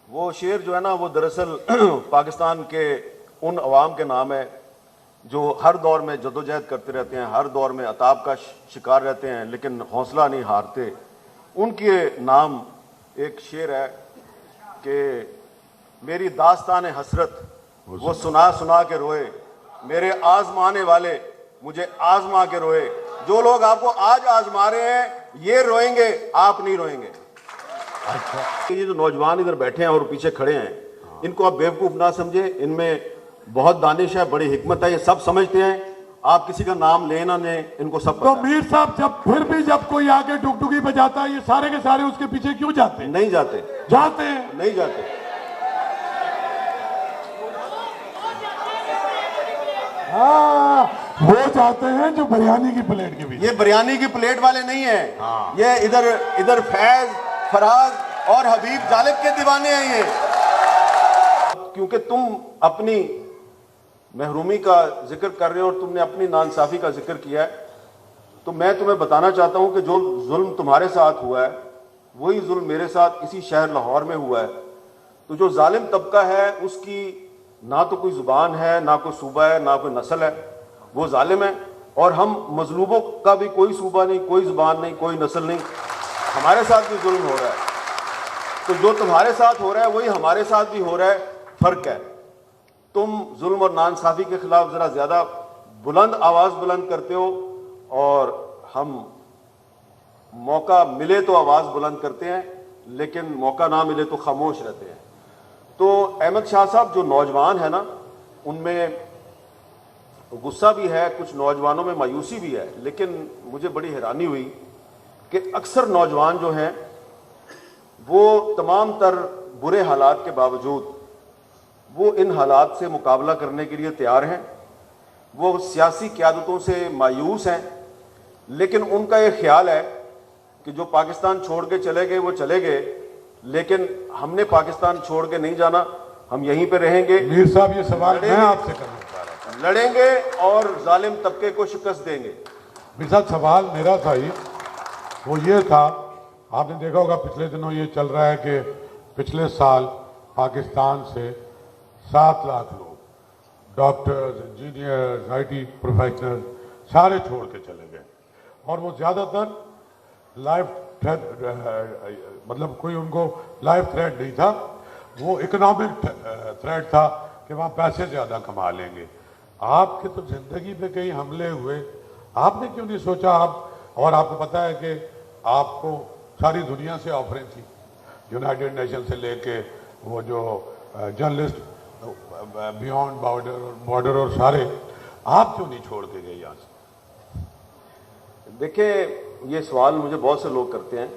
वो शेर जो है ना, वो दरअसल पाकिस्तान के उन अवाम के नाम है जो हर दौर में जदोजहद करते रहते हैं, हर दौर में अताब का शिकार रहते हैं, लेकिन हौसला नहीं हारते। उनके नाम एक शेर है कि मेरी दास्तान हसरत वो सुना सुना के रोए, मेरे आजमाने वाले मुझे आजमा के रोए। जो लोग आपको आज आजमा रहे हैं ये रोएंगे, आप नहीं रोएंगे। अच्छा, ये जो नौजवान इधर बैठे हैं और पीछे खड़े हैं, इनको आप बेवकूफ ना समझे, इनमें बहुत दानिश है, बड़ी हिकमत है, ये सब समझते हैं। आप किसी का नाम ले ना लें, इनको सब तो मीर साहब जब फिर भी जब कोई आके डुगडुगी बजाता है, ये सारे के सारे उसके पीछे क्यों जाते हैं? नहीं जाते, जाते हैं, नहीं जाते। हाँ, वो जाते हैं जो बिरयानी की प्लेट के पीछे। ये बिरयानी की प्लेट वाले नहीं है। हाँ। ये इधर फैज, फराज और हबीब जालिब के दीवाने हैं ये। क्योंकि तुम अपनी महरूमी का जिक्र कर रहे हो और तुमने अपनी नाइंसाफी का जिक्र किया है, तो मैं तुम्हें बताना चाहता हूं कि जो जुल्म तुम्हारे साथ हुआ है वही जुल्म मेरे साथ इसी शहर लाहौर में हुआ है। तो जो जालिम तबका है उसकी ना तो कोई जुबान है, ना कोई सूबा है, ना कोई नस्ल है, वो जालिम है। और हम मजलूबों का भी कोई सूबा नहीं, कोई जुबान नहीं, कोई नस्ल नहीं, हमारे साथ भी जुल्म हो रहा है। तो जो तुम्हारे साथ हो रहा है वही हमारे साथ भी हो रहा है, फर्क है। तुम जुल्म और नाइंसाफी के खिलाफ जरा ज्यादा बुलंद आवाज बुलंद करते हो और हम मौका मिले तो आवाज बुलंद करते हैं, लेकिन मौका ना मिले तो खामोश रहते हैं। तो अहमद शाह साहब जो नौजवान है ना, उनमें गुस्सा भी है, कुछ नौजवानों में मायूसी भी है, लेकिन मुझे बड़ी हैरानी हुई कि अक्सर नौजवान जो हैं वो तमाम तर बुरे हालात के बावजूद वो इन हालात से मुकाबला करने के लिए तैयार हैं। वो सियासी क़यादतों से मायूस हैं, लेकिन उनका ये ख्याल है कि जो पाकिस्तान छोड़ के चले गए वो चले गए, लेकिन हमने पाकिस्तान छोड़ के नहीं जाना, हम यहीं पे रहेंगे। मीर साहब, ये सवाल मैं आपसे करना चाह रहा था। लड़ेंगे और जालिम तबके को शिकस्त देंगे। मीर साहब, सवाल मेरा था ही, वो ये था, आपने देखा होगा पिछले दिनों ये चल रहा है कि पिछले साल पाकिस्तान से 7 लाख लोग, डॉक्टर्स, इंजीनियर्स, IT प्रोफेशनल सारे छोड़ के चले गए, और वो ज़्यादातर लाइफ मतलब कोई उनको लाइफ थ्रेट नहीं था, वो इकोनॉमिक थ्रेट था कि वहाँ पैसे ज़्यादा कमा लेंगे। आपके तो ज़िंदगी पे कई हमले हुए, आपने क्यों नहीं सोचा आप? और आपको पता है कि आपको सारी दुनिया से ऑफरें थी, यूनाइटेड नेशन से लेके वो जो जर्नलिस्ट बियॉन्ड बॉर्डर और सारे, आप क्यों नहीं छोड़ के गए यहाँ से? देखिए, ये सवाल मुझे बहुत से लोग करते हैं।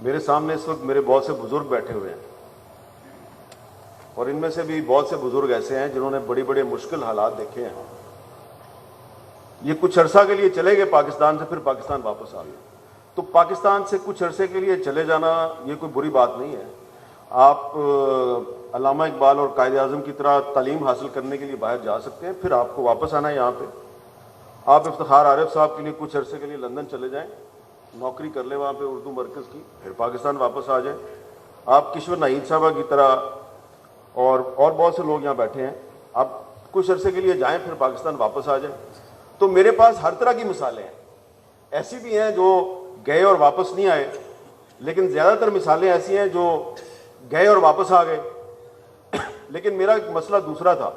मेरे सामने इस वक्त मेरे बहुत से बुजुर्ग बैठे हुए हैं और इनमें से भी बहुत से बुजुर्ग ऐसे हैं जिन्होंने बड़े बड़े मुश्किल हालात देखे हैं। ये कुछ अरसा के लिए चले गए पाकिस्तान से, फिर पाकिस्तान वापस आ गए। तो पाकिस्तान से कुछ अरसे के लिए चले जाना ये कोई बुरी बात नहीं है। आप अल्लामा इकबाल और कायद आज़म की तरह तालीम हासिल करने के लिए बाहर जा सकते हैं, फिर आपको वापस आना है यहाँ पे। आप इफ्तिखार आरिफ साहब के लिए कुछ अरसे के लिए लंदन चले जाएं, नौकरी कर ले वहाँ पे उर्दू मरकज़ की, फिर पाकिस्तान वापस आ जाएं। आप किश्वर नाहीद साहबा की तरह और बहुत से लोग यहाँ बैठे हैं, आप कुछ अरसे के लिए जाएं, फिर पाकिस्तान वापस आ जाएं। तो मेरे पास हर तरह की मिसालें हैं। ऐसी भी हैं जो गए और वापस नहीं आए, लेकिन ज़्यादातर मिसालें ऐसी हैं जो गए और वापस आ गए। लेकिन मेरा एक मसला दूसरा था,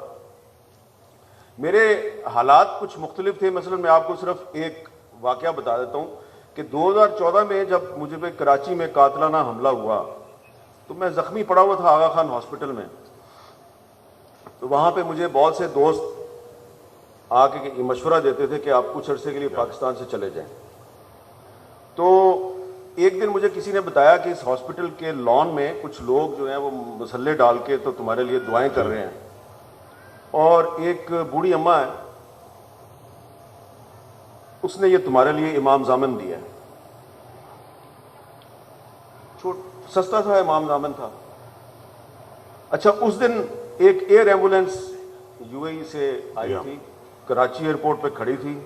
मेरे हालात कुछ मुख्तलिफ थे। मसलन मैं आपको सिर्फ एक वाक़या बता देता हूँ कि 2014 में जब मुझे पे कराची में कातलाना हमला हुआ तो मैं ज़ख्मी पड़ा हुआ था आगा खान हॉस्पिटल में। तो वहाँ पे मुझे बहुत से दोस्त आके मशवरा देते थे कि आप कुछ अरसे के लिए पाकिस्तान से चले जाएं। तो एक दिन मुझे किसी ने बताया कि इस हॉस्पिटल के लॉन में कुछ लोग जो हैं वो मसल्ले डाल के तो तुम्हारे लिए दुआएं कर रहे हैं, और एक बूढ़ी अम्मा है, उसने ये तुम्हारे लिए इमाम जामन दिया है। सस्ता सा इमाम जामन था। अच्छा, उस दिन एक एयर एम्बुलेंस UAE से आई थी, कराची एयरपोर्ट पे खड़ी थी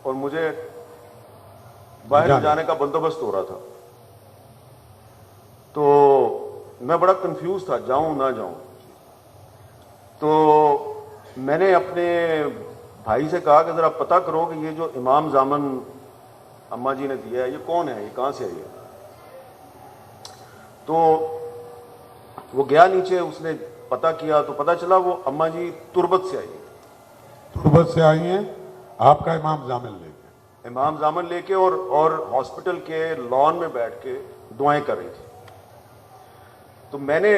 और मुझे बाहर जाने का बंदोबस्त हो रहा था। तो मैं बड़ा कंफ्यूज था, जाऊं ना जाऊं। तो मैंने अपने भाई से कहा कि ज़रा पता करो कि ये जो इमाम जामन अम्मा जी ने दिया है ये कौन है, ये कहाँ से आई है। तो वो गया नीचे, उसने पता किया तो पता चला वो अम्मा जी तुर्बत से आई है। तुर्बत से आई हैं आपका इमाम जामिल लेके? इमाम जामन लेके और हॉस्पिटल के लॉन में बैठ के दुआएं कर रही थी। तो मैंने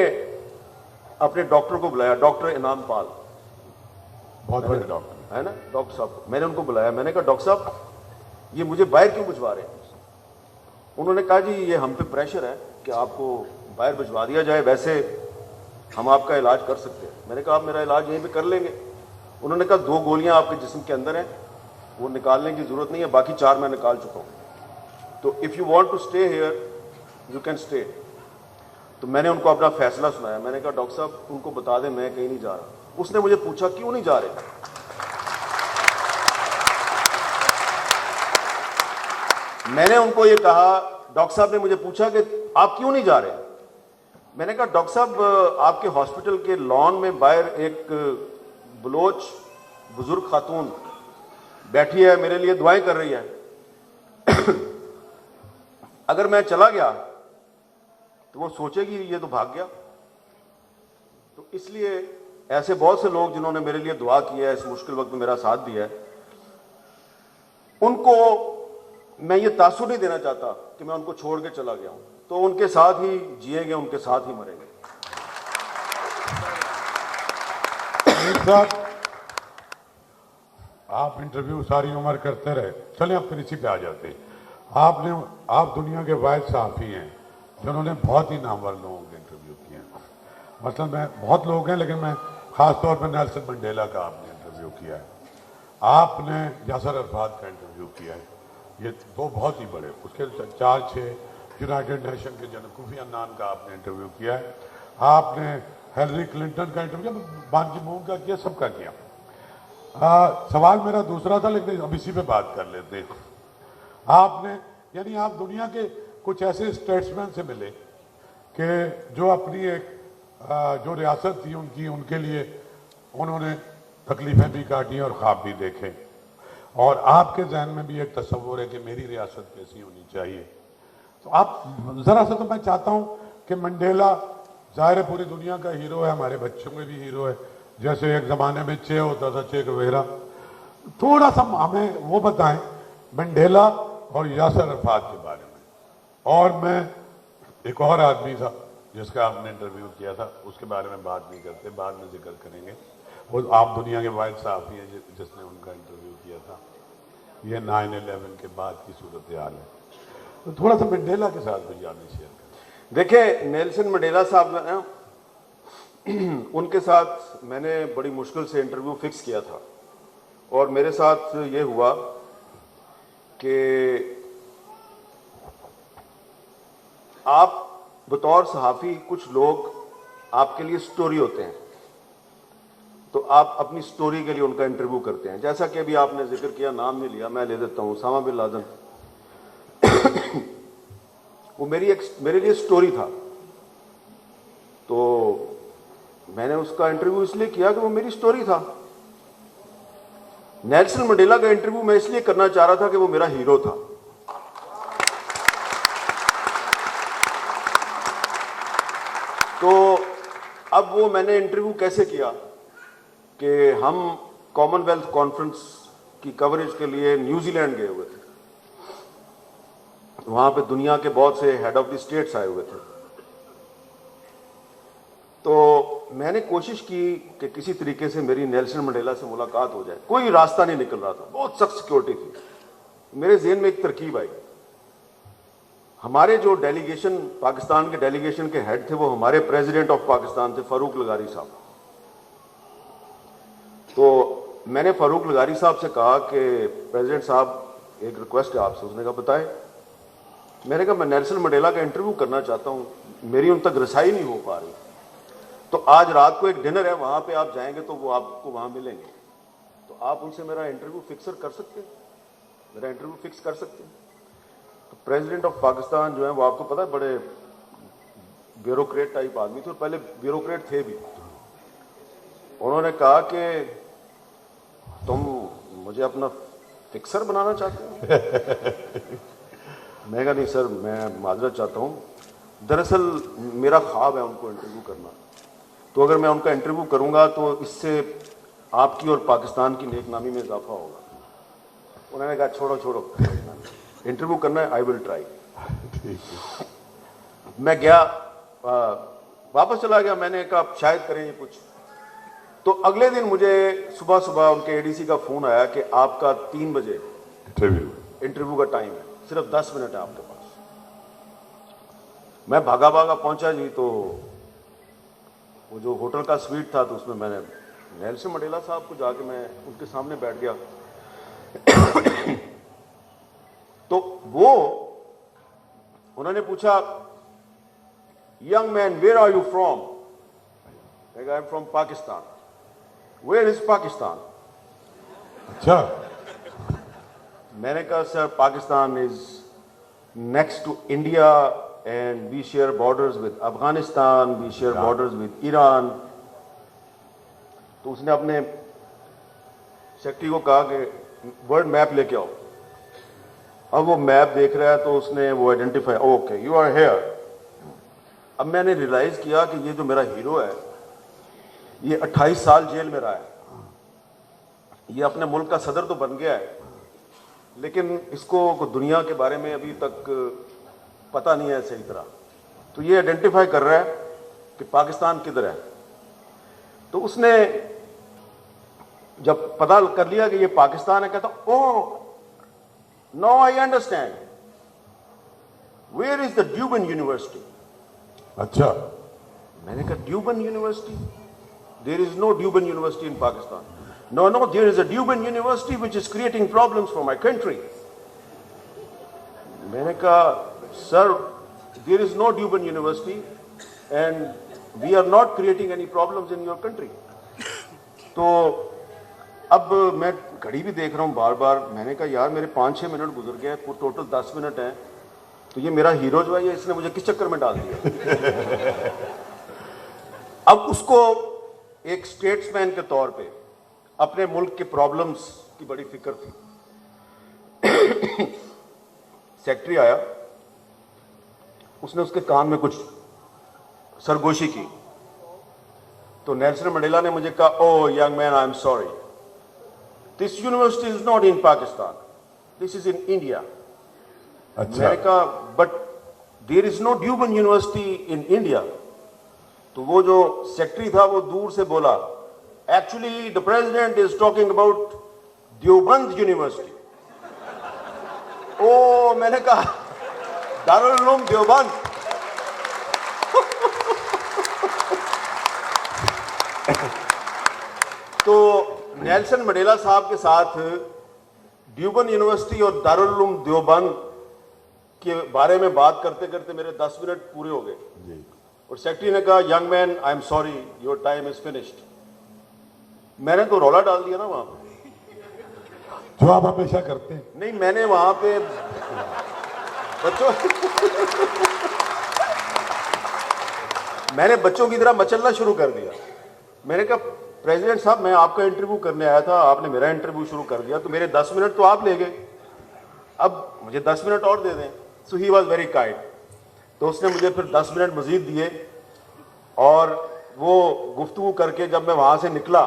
अपने डॉक्टर को बुलाया, डॉक्टर इनाम पाल, बहुत बड़े डॉक्टर है ना डॉक्टर साहब, मैंने उनको बुलाया। मैंने कहा डॉक्टर साहब ये मुझे बाहर क्यों भिजवा रहे हैं। उन्होंने कहा जी ये हम पे प्रेशर है कि आपको बाहर भिजवा दिया जाए, वैसे हम आपका इलाज कर सकते हैं। मैंने कहा आप मेरा इलाज यहीं पे कर लेंगे। उन्होंने कहा 2 गोलियां आपके जिस्म के अंदर हैं, वो निकालने की जरूरत नहीं है, बाकी 4 मैं निकाल चुका हूं। तो if you want to stay here you can stay. तो मैंने उनको अपना फैसला सुनाया। मैंने कहा डॉक्टर साहब उनको बता दें मैं कहीं नहीं जा रहा। उसने मुझे पूछा क्यों नहीं जा रहे। मैंने उनको ये कहा, डॉक्टर साहब ने मुझे पूछा कि आप क्यों नहीं जा रहे। मैंने कहा डॉक्टर साहब आपके हॉस्पिटल के लॉन में बाहर एक बलोच बुजुर्ग खातून बैठी है, मेरे लिए दुआएं कर रही है। अगर मैं चला गया तो वो सोचेगी ये तो भाग गया। तो इसलिए ऐसे बहुत से लोग जिन्होंने मेरे लिए दुआ की है, इस मुश्किल वक्त में मेरा साथ दिया है, उनको मैं ये तासुर नहीं देना चाहता कि मैं उनको छोड़ के चला गया हूं। तो उनके साथ ही जिएंगे, उनके साथ ही मरेंगे। साहब आप इंटरव्यू सारी उम्र करते रहे, चलिए अब फिर इसी पे आ जाते हैं। आप दुनिया के वाहिद सहाफ़ी हैं जिन्होंने बहुत ही नामवर लोगों के इंटरव्यू किए हैं। मतलब मैं बहुत लोग हैं लेकिन मैं खास तौर पर नेल्सन मंडेला का आपने इंटरव्यू किया है, आपने यासर अरफात का इंटरव्यू किया है, ये 2 बहुत ही बड़े, उसके 4-6 यूनाइटेड नेशन के जनरल कोफी अन्नान का आपने इंटरव्यू किया है, आपने हिलरी क्लिंटन का इंटरव्यू, बान की मून का किया, सबका किया। सवाल मेरा दूसरा था लेकिन अब इसी पे बात कर लेते हैं। आपने यानी आप दुनिया के कुछ ऐसे स्टेट्समैन से मिले कि जो अपनी एक जो रियासत थी उनकी, उनके लिए उन्होंने तकलीफें भी काटी और ख्वाब भी देखे, और आपके जहन में भी एक तस्वुर है कि मेरी रियासत कैसी होनी चाहिए। तो आप ज़रा सा, तो मैं चाहता हूँ कि मंडेला ज़ाहिर है पूरी दुनिया का हीरो है, हमारे बच्चों में भी हीरो है, जैसे एक ज़माने में चे होता था, चे गुवेरा। थोड़ा सा हमें वो बताएं मंडेला और यासर अरफात के बारे में। और मैं एक और आदमी था जिसका आपने इंटरव्यू किया था, उसके बारे में बात नहीं करते, बाद में जिक्र करेंगे। वो आप दुनिया के वाहिद सहाफ़ी हैं जिसने उनका इंटरव्यू किया था। ये 9/11 के बाद की सूरत हाल है। तो थोड़ा सा मंडेला के साथ कुछ यादें शेयर करें। देखिए नेल्सन मंडेला साहब ने, उनके साथ मैंने बड़ी मुश्किल से इंटरव्यू फिक्स किया था, और मेरे साथ ये हुआ कि आप बतौर सहाफ़ी, कुछ लोग आपके लिए स्टोरी होते हैं, तो आप अपनी स्टोरी के लिए उनका इंटरव्यू करते हैं। जैसा कि अभी आपने जिक्र किया, नाम नहीं लिया, मैं ले देता हूं, उसामा बिन लादेन। वो मेरे लिए स्टोरी था, तो मैंने उसका इंटरव्यू इसलिए किया कि वो मेरी स्टोरी था। नेल्सन मंडेला का इंटरव्यू मैं इसलिए करना चाह रहा था कि वो मेरा हीरो था। तो अब वो मैंने इंटरव्यू कैसे किया कि हम कॉमनवेल्थ कॉन्फ्रेंस की कवरेज के लिए न्यूजीलैंड गए हुए थे। वहां पे दुनिया के बहुत से हेड ऑफ द स्टेट्स आए हुए थे। तो मैंने कोशिश की कि किसी तरीके से मेरी नेल्सन मंडेला से मुलाकात हो जाए। कोई रास्ता नहीं निकल रहा था, बहुत सख्त सिक्योरिटी थी। मेरे ज़हन में एक तरकीब आई। हमारे जो डेलीगेशन, पाकिस्तान के डेलीगेशन के हेड थे, वो हमारे प्रेसिडेंट ऑफ पाकिस्तान थे, फारूक लगारी साहब। तो मैंने फारूक लगारी साहब से कहा कि प्रेसिडेंट साहब एक रिक्वेस्ट है आपसे। उसने कहा बताएं। मैंने कहा मैं नेल्सन मंडेला का इंटरव्यू करना चाहता हूं, मेरी उन तक रसाई नहीं हो पा रही, तो आज रात को एक डिनर है, वहां पे आप जाएंगे तो वो आपको वहां मिलेंगे, तो आप उनसे मेरा इंटरव्यू फिक्सर कर सकते हैं, मेरा इंटरव्यू फिक्स कर सकते हैं। तो प्रेसिडेंट ऑफ पाकिस्तान जो है वो आपको पता है बड़े ब्यूरोक्रेट टाइप आदमी थे और पहले ब्यूरोक्रेट थे भी। उन्होंने कहा कि तुम मुझे अपना फिक्सर बनाना चाहते हो? मैं कहा नहीं सर, मैं माजरत चाहता हूँ, दरअसल मेरा ख्वाब है उनको इंटरव्यू करना, तो अगर मैं उनका इंटरव्यू करूँगा तो इससे आपकी और पाकिस्तान की नेकनामी में इजाफा होगा। उन्होंने कहा छोड़ो छोड़ो, इंटरव्यू करना है, आई विल ट्राई। मैं गया, वापस चला गया। मैंने कहा शायद करें ये कुछ। तो अगले दिन मुझे सुबह सुबह उनके एडीसी का फोन आया कि आपका 3 बजे इंटरव्यू का टाइम है, सिर्फ 10 मिनट है आपके पास। मैं भागा भागा पहुंचा जी, तो वो जो होटल का स्वीट था तो उसमें मैंने नेल्सन मंडेला साहब को जाके मैं उनके सामने बैठ गया। तो वो उन्होंने पूछा, young man where are you from? I am from Pakistan. Where is Pakistan? अच्छा। मैंने कहा sir Pakistan is next to India and we share borders with Afghanistan, we share borders with Iran. तो उसने अपने सेक्रेटरी को कहा कि वर्ल्ड मैप लेके आओ। अब वो मैप देख रहा है तो उसने वो identify, okay you are here. अब मैंने रियलाइज किया कि ये जो मेरा हीरो है ये 28 साल जेल में रहा है, ये अपने मुल्क का सदर तो बन गया है लेकिन इसको दुनिया के बारे में अभी तक पता नहीं है सही तरह। तो ये आइडेंटिफाई कर रहा है कि पाकिस्तान किधर है। तो उसने जब पता कर लिया कि ये पाकिस्तान है, कहता oh no I understand, where is the Deoband university? अच्छा। मैंने कहा Deoband university? There is no Deoband university in Pakistan. No no, there is a Deoband university which is creating problems for my country. मैंने कहा sir there is no Deoband university and we are not creating any problems in your country. तो अब मैं घड़ी भी देख रहा हूं बार बार। मैंने कहा यार मेरे 5-6 मिनट गुजर गए, टोटल 10 मिनट हैं, तो ये मेरा हीरो जो है ये इसने मुझे किस चक्कर में डाल दिया? अब उसको एक स्टेट्समैन के तौर पे अपने मुल्क के प्रॉब्लम्स की बड़ी फिक्र थी। सेक्रेटरी आया, उसने उसके कान में कुछ सरगोशी की, तो नेल्सन मंडेला ने मुझे कहा, oh young man I am sorry, this university is not in Pakistan, this is in India. अच्छा। मैंने कहा but there is no Deoband university in India. तो वो जो सेक्रेटरी था वो दूर से बोला, actually the president is talking about Deoband university. ओ मैंने कहा दारुल उलूम देवबंद। तो नेल्सन मंडेला साहब के साथ ड्यूबन यूनिवर्सिटी और दारुल उलूम देवबंद के बारे में बात करते करते मेरे 10 मिनट पूरे हो गए। और सेक्रेटरी ने कहा, young man I am sorry your time is finished. मैंने तो रौला डाल दिया ना वहां पे, जो आप हमेशा करते हैं। नहीं मैंने वहां पे बच्चों की तरह मचलना शुरू कर दिया। मैंने कहा प्रेसिडेंट साहब मैं आपका इंटरव्यू करने आया था, आपने मेरा इंटरव्यू शुरू कर दिया, तो मेरे 10 मिनट तो आप ले गए, अब मुझे 10 मिनट और दे दें। सो ही वॉज वेरी काइंड। तो उसने मुझे फिर 10 मिनट मजीद दिए और वो गुफ्तगू करके जब मैं वहां से निकला,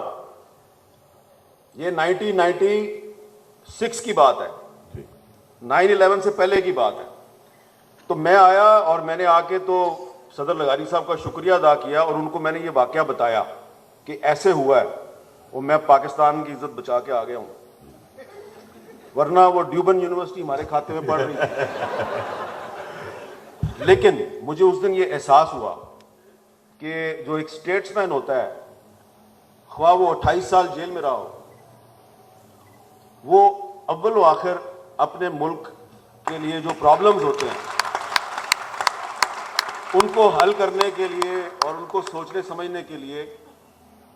ये 1996 की बात है, 9/11 से पहले की बात है। तो मैं आया और मैंने आके तो सदर लगारी साहब का शुक्रिया अदा किया और उनको मैंने ये वाकया बताया कि ऐसे हुआ है, और मैं पाकिस्तान की इज्जत बचा के आ गया हूं, वरना वो ड्यूबन यूनिवर्सिटी हमारे खाते में पड़ रही थी। लेकिन मुझे उस दिन ये एहसास हुआ कि जो एक स्टेट्समैन होता है, ख्वाह वो 28 साल जेल में रहा हो, वो अव्वल व आखिर अपने मुल्क के लिए जो प्रॉब्लम्स होते हैं उनको हल करने के लिए और उनको सोचने समझने के लिए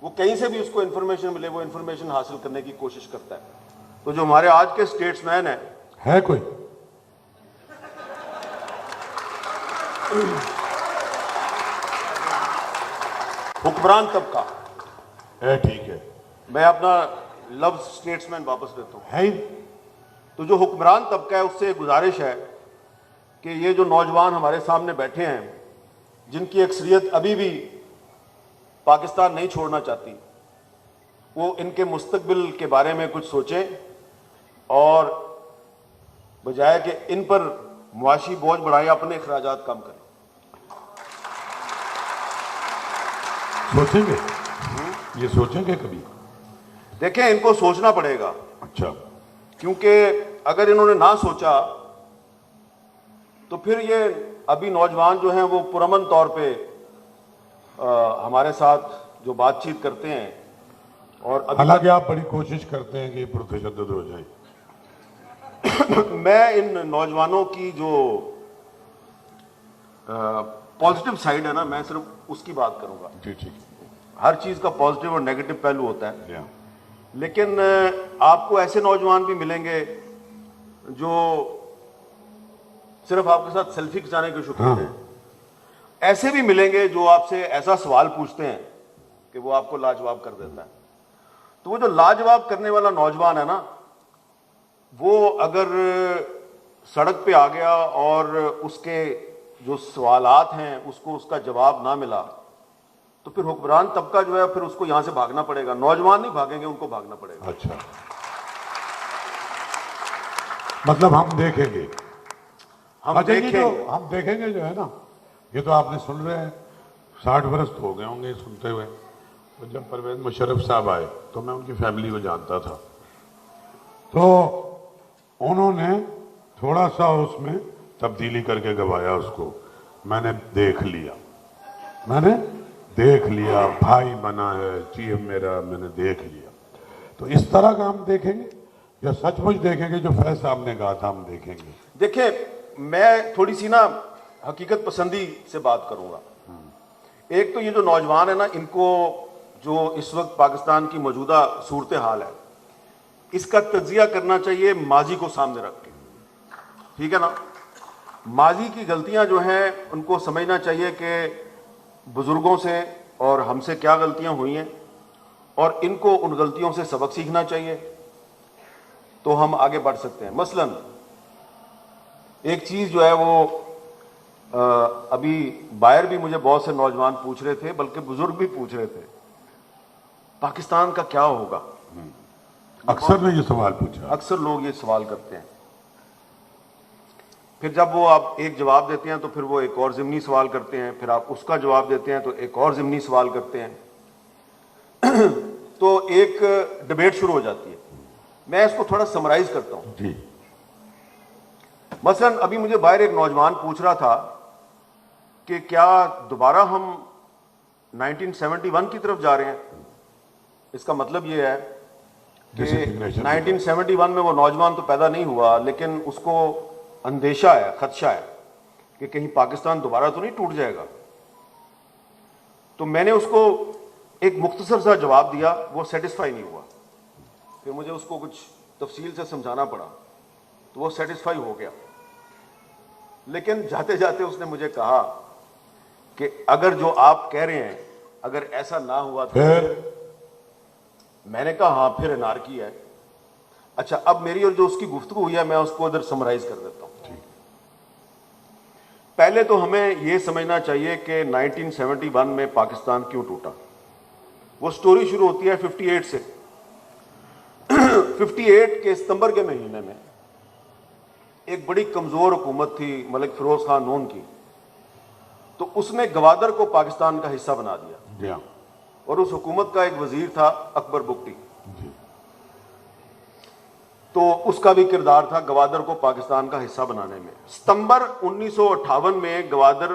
वो कहीं से भी उसको इंफॉर्मेशन मिले वो इंफॉर्मेशन हासिल करने की कोशिश करता है। तो जो हमारे आज के स्टेट्समैन है कोई? हुक्मरान तबका, ठीक है, मैं अपना लफ्ज स्टेट्समैन वापस लेता हूँ। है ही। तो जो हुक्मरान तबका है उससे गुजारिश है कि ये जो नौजवान हमारे सामने बैठे हैं, जिनकी अक्सरियत अभी भी पाकिस्तान नहीं छोड़ना चाहती, वो इनके मुस्तकबिल के बारे में कुछ सोचें और बजाय कि इन पर मुआशी बोझ बढ़ाएं, अपने अखराजात कम करें। सोचेंगे, ये सोचेंगे कभी? देखें, इनको सोचना पड़ेगा, अच्छा, क्योंकि अगर इन्होंने ना सोचा तो फिर ये अभी नौजवान जो हैं वो पुरअमन तौर पे हमारे साथ जो बातचीत करते हैं, और हालांकि आप बड़ी कोशिश करते हैं कि पुरतशद्दुद हो जाए। मैं इन नौजवानों की जो पॉजिटिव साइड है ना, मैं सिर्फ उसकी बात करूंगा। जी ठीक, हर चीज का पॉजिटिव और नेगेटिव पहलू होता है, या लेकिन आपको ऐसे नौजवान भी मिलेंगे जो सिर्फ आपके साथ सेल्फी खिंचाने के शौकीन हैं। ऐसे भी मिलेंगे जो आपसे ऐसा सवाल पूछते हैं कि वो आपको लाजवाब कर देता है। तो वो जो लाजवाब करने वाला नौजवान है ना, वो अगर सड़क पे आ गया और उसके जो सवालात हैं उसको उसका जवाब ना मिला, तो फिर हुक्मरान तबका जो है फिर उसको यहां से भागना पड़ेगा। नौजवान नहीं भागेंगे, उनको भागना पड़ेगा। अच्छा, मतलब हम देखेंगे, हम देखेंगे, हम देखेंगे जो है ना, ये तो आपने सुन रहे हैं, 60 वर्ष तो हो गए होंगे सुनते हुए। तो जब परवेज मुशर्रफ साहब आए तो मैं उनकी फैमिली को जानता था, तो उन्होंने थोड़ा सा उसमें तब्दीली करके गवाया उसको। मैंने देख लिया, भाई बना है चीफ मेरा, मैंने देख लिया। तो इस तरह का हम देखेंगे या सचमुच देखेंगे जो फैज साहब ने कहा था हम देखेंगे? देखिए, मैं थोड़ी सी ना हकीकत पसंदी से बात करूंगा। एक तो ये जो नौजवान है ना, इनको जो इस वक्त पाकिस्तान की मौजूदा सूरत हाल है, इसका तज्जिया करना चाहिए माजी को सामने रख के, ठीक है ना। माजी की गलतियां जो हैं उनको समझना चाहिए कि बुजुर्गों से और हमसे क्या गलतियां हुई हैं, और इनको उन गलतियों से सबक सीखना चाहिए, तो हम आगे बढ़ सकते हैं। मसलन एक चीज जो है वो अभी बाहर भी मुझे बहुत से नौजवान पूछ रहे थे, बल्कि बुजुर्ग भी पूछ रहे थे, पाकिस्तान का क्या होगा। अक्सर ने ये सवाल पूछा, अक्सर लोग ये सवाल करते हैं। फिर जब वो आप एक जवाब देते हैं तो फिर वो एक और ज़िमनी सवाल करते हैं, फिर आप उसका जवाब देते हैं तो एक और ज़िमनी सवाल करते हैं। तो एक डिबेट शुरू हो जाती है। मैं इसको थोड़ा समराइज करता हूं जी। मसलन अभी मुझे बाहर एक नौजवान पूछ रहा था कि क्या दोबारा हम 1971 की तरफ जा रहे हैं। इसका मतलब यह है कि 1971 में वो नौजवान तो पैदा नहीं हुआ, लेकिन उसको अंदेशा है, खदशा है कि कहीं पाकिस्तान दोबारा तो नहीं टूट जाएगा। तो मैंने उसको एक मुख्तसर सा जवाब दिया, वो सेटिस्फाई नहीं हुआ। फिर मुझे उसको कुछ तफसील से समझाना पड़ा, तो वो सेटिस्फाई हो गया। लेकिन जाते जाते उसने मुझे कहा कि अगर जो आप कह रहे हैं अगर ऐसा ना हुआ तो फिर मैंने कहा हाँ, फिर अनारकी है। अच्छा, अब मेरी और जो उसकी गुफ्तगू हुई है मैं उसको इधर समराइज कर देता हूं। पहले तो हमें यह समझना चाहिए कि 1971 में पाकिस्तान क्यों टूटा। वो स्टोरी शुरू होती है 58 से। 58 के सितंबर के महीने में एक बड़ी कमजोर हुकूमत थी मलिक फिरोज खान नून की, तो उसने गवादर को पाकिस्तान का हिस्सा बना दिया, और उस हुकूमत का एक वजीर था अकबर बुगटी। तो उसका भी किरदार था गवादर को पाकिस्तान का हिस्सा बनाने में। सितंबर 1958 में गवादर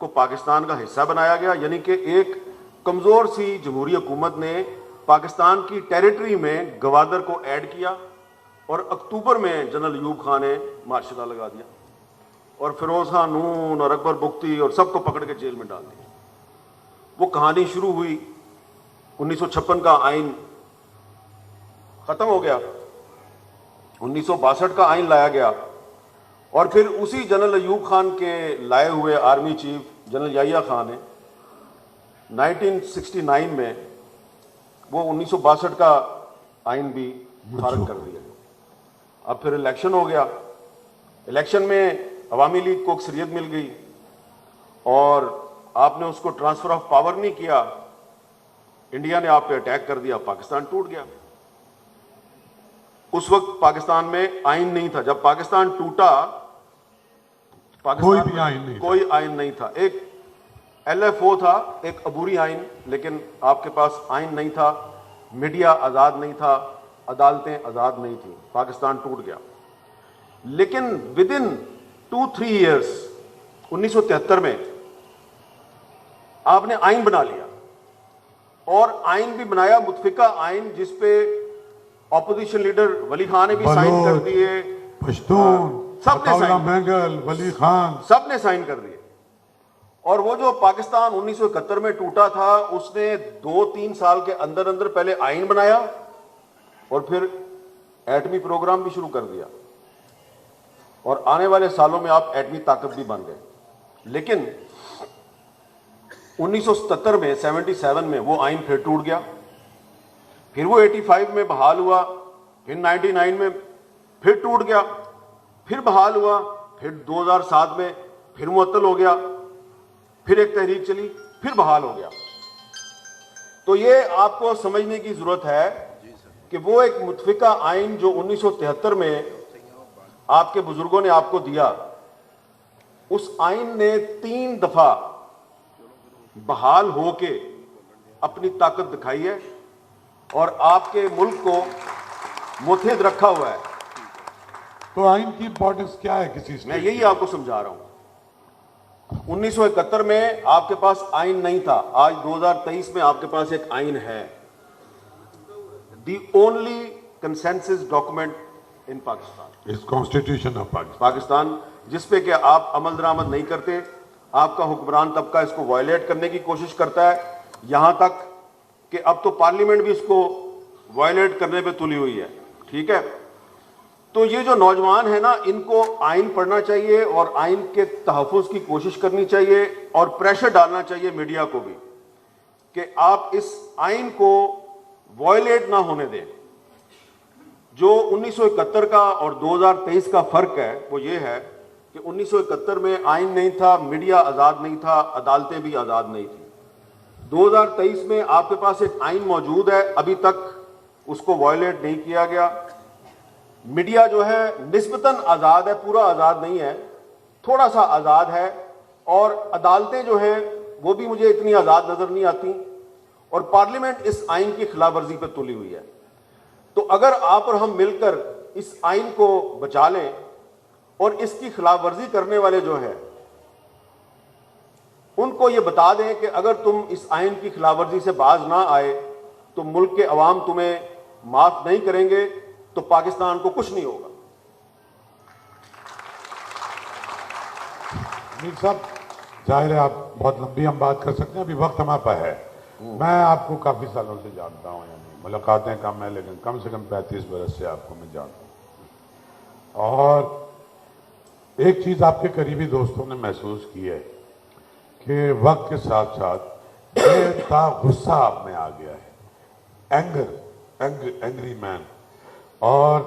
को पाकिस्तान का हिस्सा बनाया गया, यानी कि एक कमजोर सी जमहूरी हुकूमत ने पाकिस्तान की टेरिटरी में गवादर को ऐड किया, और अक्टूबर में जनरल अयूब खान ने मार्शल लगा दिया और फिरोज खान नून और अकबर बुगटी और सबको पकड़ के जेल में डाल दिया। वो कहानी शुरू हुई, 1956 का आइन खत्म हो गया, 1962 का आइन लाया गया, और फिर उसी जनरल अयूब खान के लाए हुए army chief general Yahya Khan ने 1969 में वो 1962 का आइन भी खारिज कर दिया। अब फिर इलेक्शन हो गया, इलेक्शन में अवामी लीग को अक्सरियत मिल गई और आपने उसको ट्रांसफर ऑफ पावर नहीं किया, इंडिया ने आप पे अटैक कर दिया, पाकिस्तान टूट गया। उस वक्त पाकिस्तान में आइन नहीं था। जब पाकिस्तान टूटा, कोई भी आइन नहीं, कोई आइन नहीं था। एक LFO था, एक अबूरी आइन, लेकिन आपके पास आइन नहीं था, मीडिया आजाद नहीं था, अदालतें आजाद नहीं थी, पाकिस्तान टूट गया। लेकिन विद इन 2-3 ईयर्स 1973 में आपने आइन बना लिया, और आइन भी बनाया मुतफिका आइन, जिसपे ऑपोजिशन लीडर वली खान ने भी साइन कर दिए, पश्तून, सबने साइन, मैंगल, वली खान, सबने साइन कर दिए। और वो जो पाकिस्तान 1971 में टूटा था, उसने 2-3 साल के अंदर अंदर पहले आइन बनाया और फिर एटमी प्रोग्राम भी शुरू कर दिया, और आने वाले सालों में आप एटमी ताकत भी बन गए। लेकिन 1977 में 77 में वो आइन फिर टूट गया, फिर वो 85 में बहाल हुआ, फिर 99 में फिर टूट गया, फिर बहाल हुआ, फिर 2007 में फिर मुअत्तल हो गया, फिर एक तहरीक चली, फिर बहाल हो गया। तो ये आपको समझने की जरूरत है कि वो एक मुतफिका आइन जो 1973 में आपके बुजुर्गों ने आपको दिया, उस आइन ने 3 दफा बहाल होके अपनी ताकत दिखाई है और आपके मुल्क को मुतहद रखा हुआ है। तो आइन की इंपॉर्टेंस क्या है किसी से? मैं यही आपको समझा रहा हूं। 1971 में आपके पास आइन नहीं था, आज 2023 में आपके पास एक आइन है, the only consensus document in Pakistan इस कॉन्स्टिट्यूशन ऑफ पाकिस्तान, जिसपे कि आप अमल दरामद नहीं करते, आपका हुक्मरान तबका इसको वायलेट करने की कोशिश करता है, यहां तक कि अब तो पार्लियामेंट भी इसको वायलेट करने पे तुली हुई है। ठीक है, तो ये जो नौजवान है ना, इनको आइन पढ़ना चाहिए और आइन के तहफ़्फ़ुज़ की कोशिश करनी चाहिए, और प्रेशर डालना चाहिए मीडिया को भी कि आप इस आइन को वायलेट ना होने दें। जो 1971 का और 2023 का फर्क है वो ये है कि 1971 में आइन नहीं था, मीडिया आज़ाद नहीं था, अदालतें भी आज़ाद नहीं थी। 2023 में आपके पास एक आइन मौजूद है, अभी तक उसको वायलेट नहीं किया गया। मीडिया जो है निस्बतन आज़ाद है, पूरा आज़ाद नहीं है, थोड़ा सा आज़ाद है, और अदालतें जो हैं वो भी मुझे इतनी आज़ाद नज़र नहीं आती, और पार्लियामेंट इस आइन की खिलाफ वर्जी पर तुली हुई है। तो अगर आप और हम मिलकर इस आइन को बचा लें और इसकी खिलाफ वर्जी करने वाले जो है उनको ये बता दें कि अगर तुम इस आइन की खिलाफ वर्जी से बाज ना आए तो मुल्क के अवाम तुम्हें माफ नहीं करेंगे, तो पाकिस्तान को कुछ नहीं होगा। मीर साहब, जाहिर है आप बहुत लंबी हम बात कर सकते हैं, अभी वक्त हमारे पास है। मैं आपको काफी सालों से जानता हूं, यानी मुलाकातें कम है लेकिन कम से कम 35 बरस से आपको मैं जानता हूं, और एक चीज आपके करीबी दोस्तों ने महसूस की है कि वक्त के साथ साथ बेता गुस्सा आप में आ गया है, एंग्री मैन, और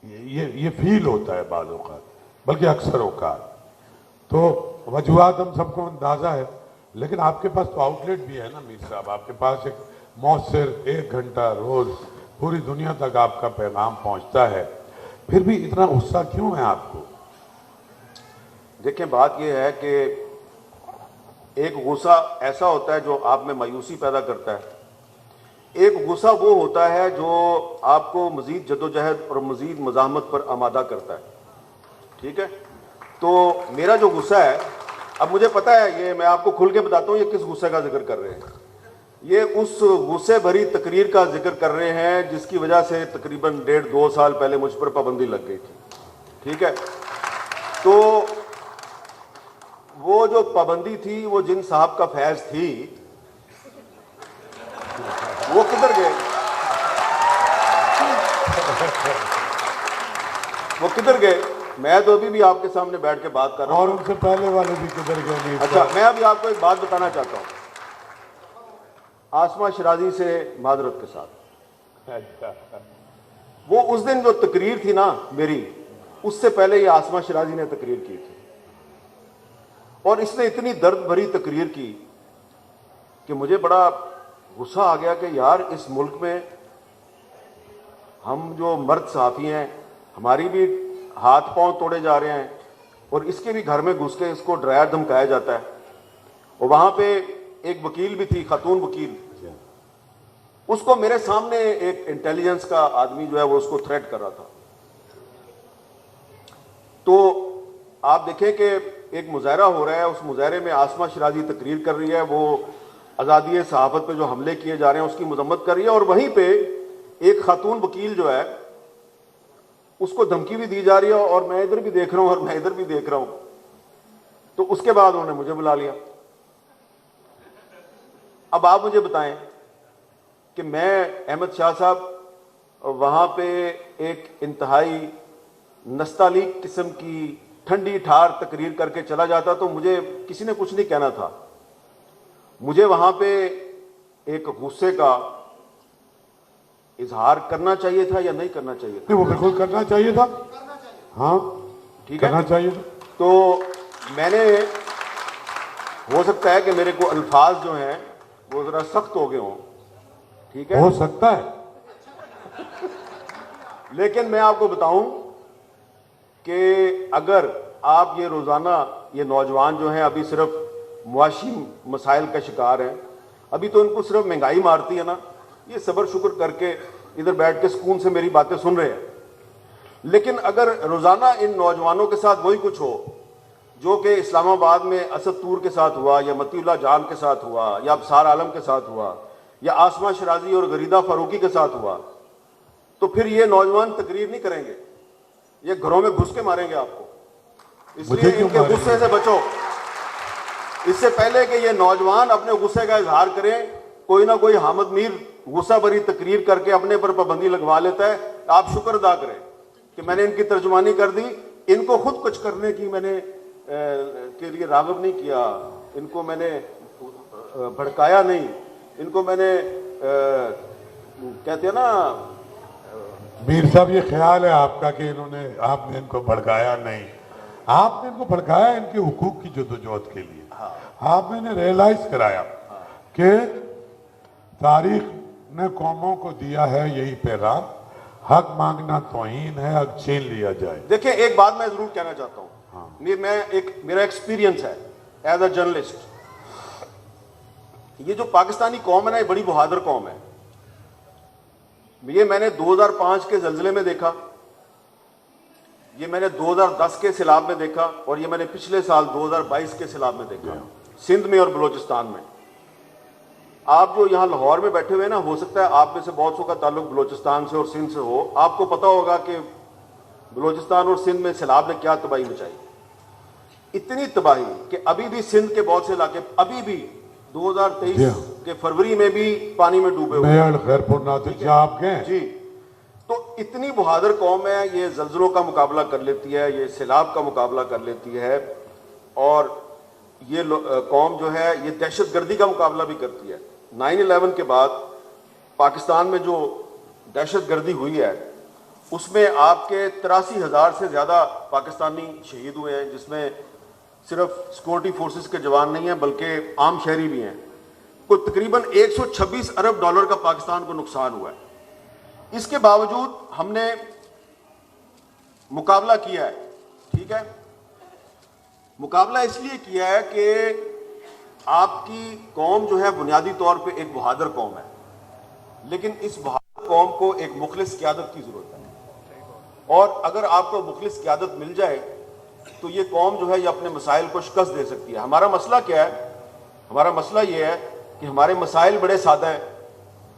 ये फील होता है बाज़ औक़ात, बल्कि अक्सर औक़ात। तो वजूहात हम सबको अंदाज़ा है, लेकिन आपके पास तो आउटलेट भी है ना मीर साहब, आपके पास एक मौसर 1 घंटा रोज पूरी दुनिया तक आपका पैगाम पहुंचता है, फिर भी इतना गुस्सा क्यों है आपको? देखिए, बात यह है कि एक गुस्सा ऐसा होता है जो आप में मायूसी पैदा करता है, एक गुस्सा वो होता है जो आपको मजीद जद्दोजहद और मजीद मज़ाहमत पर आमादा करता है। ठीक है, तो मेरा जो गुस्सा है, अब मुझे पता है, ये मैं आपको खुल के बताता हूँ ये किस गुस्से का जिक्र कर रहे हैं। ये उस गुस्से भरी तकरीर का जिक्र कर रहे हैं जिसकी वजह से तकरीबन 1.5-2 साल पहले मुझ पर पाबंदी लग गई थी। ठीक है, तो वो जो पाबंदी थी वो जिन साहब का फैज थी वो किधर गए? वो किधर गए? मैं तो अभी भी आपके सामने बैठ के बात कर रहा हूं, और उनसे पहले वाले भी किधर गए? अच्छा, मैं अभी आपको एक बात बताना चाहता हूं। आसमा शिराजी से माजरत के साथ। अच्छा, वो उस दिन जो तकरीर थी ना मेरी, उससे पहले ये आसमा शिराजी ने तकरीर की थी, और इसने इतनी दर्द भरी तकरीर की कि मुझे बड़ा गुस्सा आ गया कि यार इस मुल्क में हम जो मर्द सहाफ़ी हैं, हमारी भी हाथ पांव तोड़े जा रहे हैं, और इसके भी घर में घुस के इसको डराया धमकाया जाता है। और वहां पे एक वकील भी थी, खातून वकील, उसको मेरे सामने एक इंटेलिजेंस का आदमी जो है वो उसको थ्रेट कर रहा था। तो आप देखें कि एक मुजाहरा हो रहा है, उस मुजाहरे में आसमा शिराजी तकरीर कर रही है, वो आज़ादी सहाफत पे जो हमले किए जा रहे हैं उसकी मजम्मत कर रही है, और वहीं पे एक खातून वकील जो है उसको धमकी भी दी जा रही है, और मैं इधर भी देख रहा हूं और मैं इधर भी देख रहा हूं। तो उसके बाद उन्होंने मुझे बुला लिया। अब आप मुझे बताएं कि मैं अहमद शाह साहब वहां पे एक इंतहाई नस्तालीक किस्म की ठंडी ठार तकरीर करके चला जाता तो मुझे किसी ने कुछ नहीं कहना था। मुझे वहां पे एक गुस्से का इजहार करना चाहिए था या नहीं करना चाहिए था? नहीं, वो बिल्कुल करना चाहिए था। हाँ, ठीक है, करना चाहिए था। तो मैंने, हो सकता है कि मेरे को अल्फाज जो हैं वो जरा सख्त हो गए हों, ठीक है, हो सकता है, लेकिन मैं आपको बताऊं कि अगर आप ये रोजाना, ये नौजवान जो हैं अभी सिर्फ मुआशी मसाइल का शिकार हैं, अभी तो इनको सिर्फ महंगाई मारती है ना, ये सब्र शुक्र करके इधर बैठ के सुकून से मेरी बातें सुन रहे हैं। लेकिन अगर रोजाना इन नौजवानों के साथ वही कुछ हो जो कि इस्लामाबाद में असद तूर के साथ हुआ, या मतीउल्लाह जान के साथ हुआ, या अबसार आलम के साथ हुआ, या आसमा शिराजी और गरीदा फारूकी के साथ हुआ, तो फिर ये नौजवान तकरीर नहीं करेंगे, ये घरों में घुस के मारेंगे आपको। इसलिए इनके गुस्से से बचो। इससे पहले कि ये नौजवान अपने गुस्से का इजहार करें, कोई ना कोई हामिद मीर गुस्सा भरी तकरीर करके अपने पर पाबंदी लगवा लेता है। आप शुक्र अदा करें कि मैंने इनकी तर्जुमानी कर दी। इनको खुद कुछ करने की मैंने के लिए राग़िब नहीं किया, इनको मैंने भड़काया नहीं, इनको मैंने कहते हैं ना, मीर साहब ये ख्याल है आपका कि आपने इनको भड़काया नहीं, आपने इनको भड़काया इनके हुकूक की जद्दोजहद के लिए। आपने इन्हें रियलाइज कराया कि तारीख ने कौमों को दिया है यही पैगाम, हक मांगना तौहीन है, हक छीन लिया जाए। देखिए, एक बात मैं जरूर कहना चाहता हूं, मेरा एक्सपीरियंस है एज अ जर्नलिस्ट, ये जो पाकिस्तानी कौम है ना, ये बड़ी बहादुर कौम है। ये मैंने 2005 के जल्जले में देखा, ये मैंने 2010 के सैलाब में देखा, और ये मैंने पिछले साल 2022 के सैलाब में देखा, सिंध में और बलोचिस्तान में। आप जो यहाँ लाहौर में बैठे हुए ना, हो सकता है आप में से बहुत सौ का ताल्लुक बलोचिस्तान से और सिंध से हो, आपको पता होगा कि बलोचिस्तान और सिंध में सैलाब ने क्या तबाही मचाई। इतनी तबाही कि अभी भी सिंध के बहुत से इलाके अभी भी 2023 के फरवरी में भी पानी में डूबे हुए हैं जी। तो इतनी बहादुर कौम है, ये जल्जलों का मुकाबला कर लेती है, ये सैलाब का मुकाबला कर लेती है, और ये कौम जो है ये दहशतगर्दी का मुकाबला भी करती है। 9/11 के बाद पाकिस्तान में जो दहशतगर्दी हुई है उसमें आपके 83,000 से ज़्यादा पाकिस्तानी शहीद हुए हैं, जिसमें सिर्फ सिक्योरिटी फोर्सेस के जवान नहीं हैं बल्कि आम शहरी भी हैं। कुल तकरीबन 126 अरब डॉलर का पाकिस्तान को नुकसान हुआ है। इसके बावजूद हमने मुकाबला किया है, ठीक है, मुकाबला इसलिए किया है कि आपकी कौम जो है बुनियादी तौर पे एक बहादुर कौम है, लेकिन इस बहादुर कौम को एक मुखलिस क़यादत की जरूरत है, और अगर आपको मुखलिस क़यादत मिल जाए तो ये कौम जो है ये अपने मसाइल को शिकस्त दे सकती है। हमारा मसला क्या है? हमारा मसला ये है कि हमारे मसाइल बड़े सादा हैं,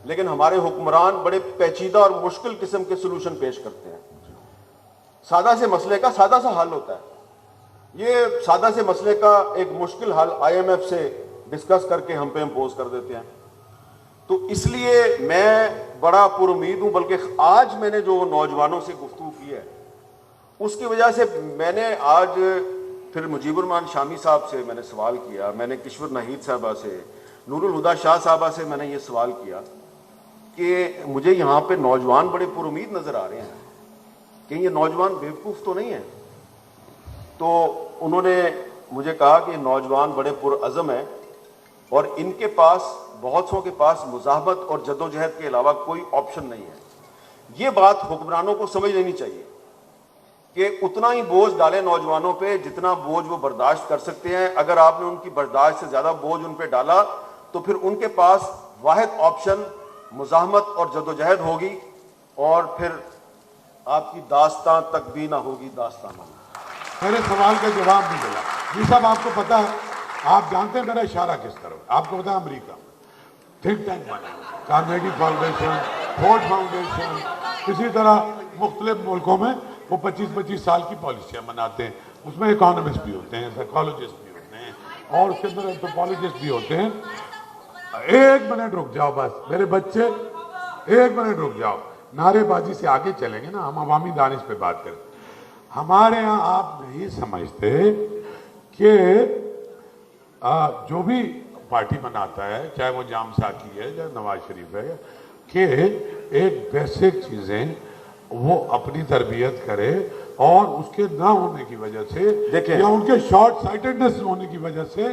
लेकिन हमारे हुक्मरान बड़े पेचीदा और मुश्किल किस्म के सोल्यूशन पेश करते हैं। सादा से मसले का सादा सा हल होता है, ये सादा से मसले का एक मुश्किल हल IMF से डिस्कस करके हम पे इम्पोज कर देते हैं। तो इसलिए मैं बड़ा पुरुमीद हूं, बल्कि आज मैंने जो नौजवानों से गुफ्तगू की है उसकी वजह से मैंने आज फिर मुजीबुर रहमान शामी साहब से मैंने सवाल किया, मैंने किश्वर नाहिद साहबा से, नूरुल हुदा शाह साहबा से मैंने ये सवाल किया कि मुझे यहाँ पे नौजवान बड़े पुरुमीद नजर आ रहे हैं, कि ये नौजवान बेवकूफ़ तो नहीं है। तो उन्होंने मुझे कहा कि नौजवान बड़े पुरअज़म हैं और इनके पास, बहुत सौ के पास मुज़ाहमत और जद्दोजहद के अलावा कोई ऑप्शन नहीं है। ये बात हुक्मरानों को समझ लेनी चाहिए कि उतना ही बोझ डालें नौजवानों पे जितना बोझ वो बर्दाश्त कर सकते हैं। अगर आपने उनकी बर्दाश्त से ज़्यादा बोझ उन पे डाला तो फिर उनके पास वाहिद ऑप्शन मुज़ाहमत और जद्दोजहद होगी और फिर आपकी दास्तां तक भी ना होगी दास्तान। मेरे सवाल का जवाब नहीं मिला। जी साहब, आपको पता है, आप जानते हैं मेरा इशारा किस तरफ, आपको पता है अमेरिका में थिंक टैंक बने, कार्नेगी फाउंडेशन, फोर्ड फाउंडेशन, इसी तरह मुख्तलिफ मुल्कों में वो 25-25 साल की पॉलिसियाँ बनाते हैं। उसमें इकोनॉमिस्ट भी होते हैं, साइकोलॉजिस्ट भी होते हैं और उसके अंदर एंथ्रोपोलॉजिस्ट भी होते हैं। एक मिनट रुक जाओ बस मेरे बच्चे, एक मिनट रुक जाओ। नारेबाजी से आगे चलेंगे ना, हम अवामी दानिश पे बात करें। हमारे यहाँ आप नहीं समझते कि जो भी पार्टी बनाता है, चाहे वो जाम साकी है या नवाज शरीफ है, कि एक बेसिक चीजें वो अपनी तरबियत करे और उसके ना होने की वजह से या उनके शॉर्ट साइटेडनेस होने की वजह से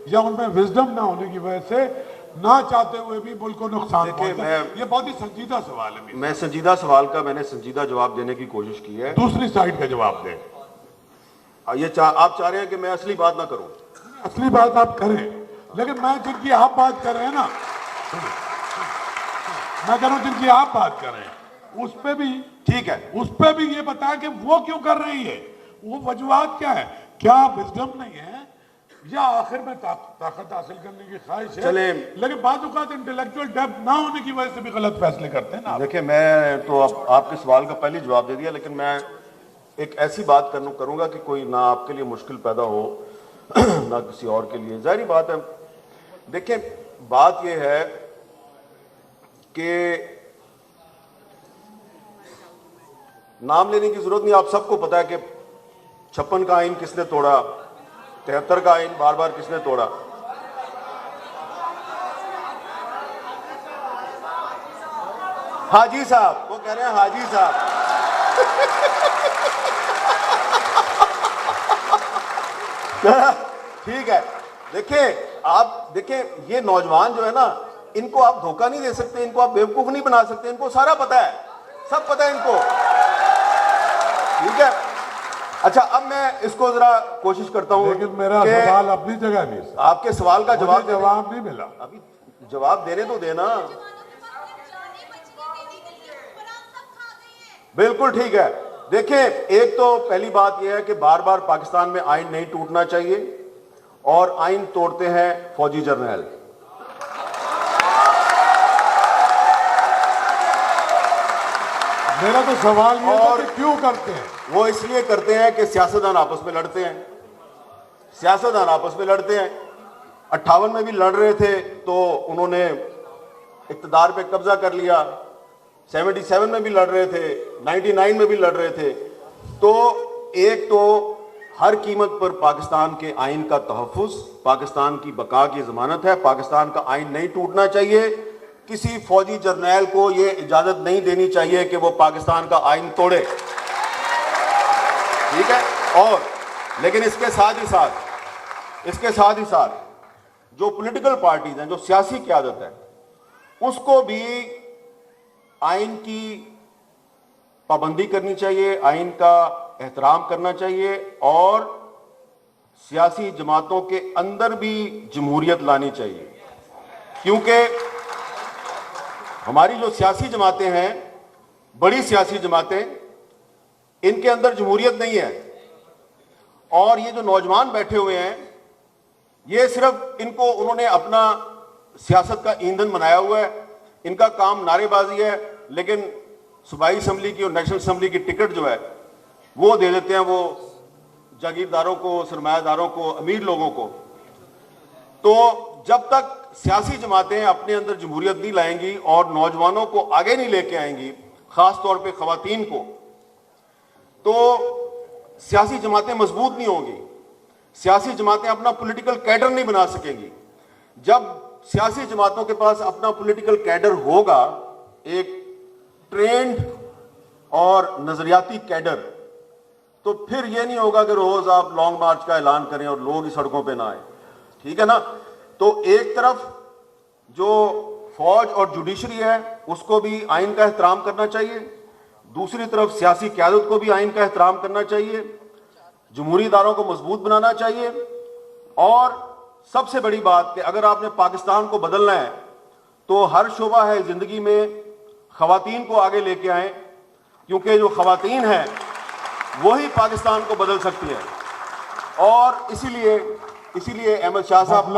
या उनमें विजडम ना होने की वजह से ना चाहते हुए भी मुल्क को नुकसान पहुंचता है। ये बहुत ही संजीदा सवाल है। मैं संजीदा सवाल का मैंने संजीदा जवाब देने की कोशिश की है। दूसरी साइड का जवाब दें। ये आप चाह रहे हैं कि मैं असली बात ना करूं? असली बात आप करें, लेकिन मैं जिनकी आप बात कर रहे हैं ना, मैं कह रहा हूं जिनकी आप बात कर रहे हैं उस पे भी ठीक है, उस पे भी ये बताएं कि वो क्यों कर रही है, वो वजूहात क्या है, क्या विजडम नहीं है या आखिर में ताकत हासिल करने की ख्वाहिश है। चले, लेकिन बात इंटेलेक्चुअल डेप्थ ना होने की वजह से भी गलत फैसले करते हैं ना। देखिए, मैं तो आपके सवाल का पहले जवाब दे दिया, लेकिन मैं एक ऐसी बात करूंगा कि कोई ना आपके लिए मुश्किल पैदा हो ना किसी और के लिए। जाहिर बात है, देखिए बात यह है कि नाम लेने की जरूरत नहीं, आप सबको पता है कि 56 का आइन किसने तोड़ा, 73 का आइन बार बार किसने तोड़ा। हाजी साहब, वो कह रहे हैं हाजी साहब। ठीक है, देखिए आप देखिए, ये नौजवान जो है ना, इनको आप धोखा नहीं दे सकते, इनको आप बेवकूफ नहीं बना सकते, इनको सारा पता है, सब पता है इनको। ठीक है, अच्छा अब मैं इसको जरा कोशिश करता हूं। लेकिन मेरा सवाल अपनी जगह नहीं, आपके सवाल का जवाब नहीं मिला। अभी जवाब देने तो देना। बिल्कुल ठीक है। देखिए, एक तो पहली बात यह है कि बार बार पाकिस्तान में आइन नहीं टूटना चाहिए और आइन तोड़ते हैं फौजी जर्नैल। मेरा तो सवाल ये है कि क्यों करते हैं? वो इसलिए करते हैं कि सियासतदान आपस में लड़ते हैं, सियासतदान आपस में लड़ते हैं। 58 में भी लड़ रहे थे तो उन्होंने इक़्तिदार पे कब्जा कर लिया, 77 में भी लड़ रहे थे, 99 में भी लड़ रहे थे। तो एक तो हर कीमत पर पाकिस्तान के आइन का तहफ़्फ़ुज़, पाकिस्तान की बका की ज़मानत है, पाकिस्तान का आइन नहीं टूटना चाहिए। किसी फौजी जर्नैल को यह इजाज़त नहीं देनी चाहिए कि वो पाकिस्तान का आइन तोड़े। ठीक है, और लेकिन इसके साथ ही साथ जो पॉलिटिकल पार्टीज हैं, जो सियासी क़यादत है, उसको भी आइन की पाबंदी करनी चाहिए, आइन का एहतराम करना चाहिए और सियासी जमातों के अंदर भी जमहूरियत लानी चाहिए। क्योंकि हमारी जो सियासी जमातें हैं, बड़ी सियासी जमातें, इनके अंदर जमहूरियत नहीं है। और ये जो नौजवान बैठे हुए हैं, ये सिर्फ इनको उन्होंने अपना सियासत का ईंधन बनाया हुआ है। इनका काम नारेबाजी है, लेकिन सूबाई असम्बली की और नेशनल असम्बली की टिकट जो है वो दे देते हैं वो जागीरदारों को, सरमायादारों को, अमीर लोगों को। तो जब तक सियासी जमातें अपने अंदर जमहूरियत नहीं लाएंगी और नौजवानों को आगे नहीं लेके आएंगी, खास तौर पे खवातीन को, तो सियासी जमातें मजबूत नहीं होंगी, सियासी जमातें अपना पॉलिटिकल कैडर नहीं बना सकेंगी। जब सियासी जमातों के पास अपना पॉलिटिकल कैडर होगा, एक ट्रेंड और नजरियाती कैडर, तो फिर यह नहीं होगा कि रोज आप लॉन्ग मार्च का ऐलान करें और लोग इस सड़कों पे ना आए। ठीक है ना? तो एक तरफ जो फौज और जुडिशरी है उसको भी आइन का एहतराम करना चाहिए, दूसरी तरफ सियासी क़यादत को भी आइन का एहतराम करना चाहिए, जमहूरी इदारों को मजबूत बनाना चाहिए, और सबसे बड़ी बात कि अगर आपने पाकिस्तान को बदलना है तो हर शोबा है जिंदगी में खवातीन को आगे लेके आए, क्योंकि जो खवातीन है वही पाकिस्तान को बदल सकती है। और इसीलिए अहमद शाह साहब,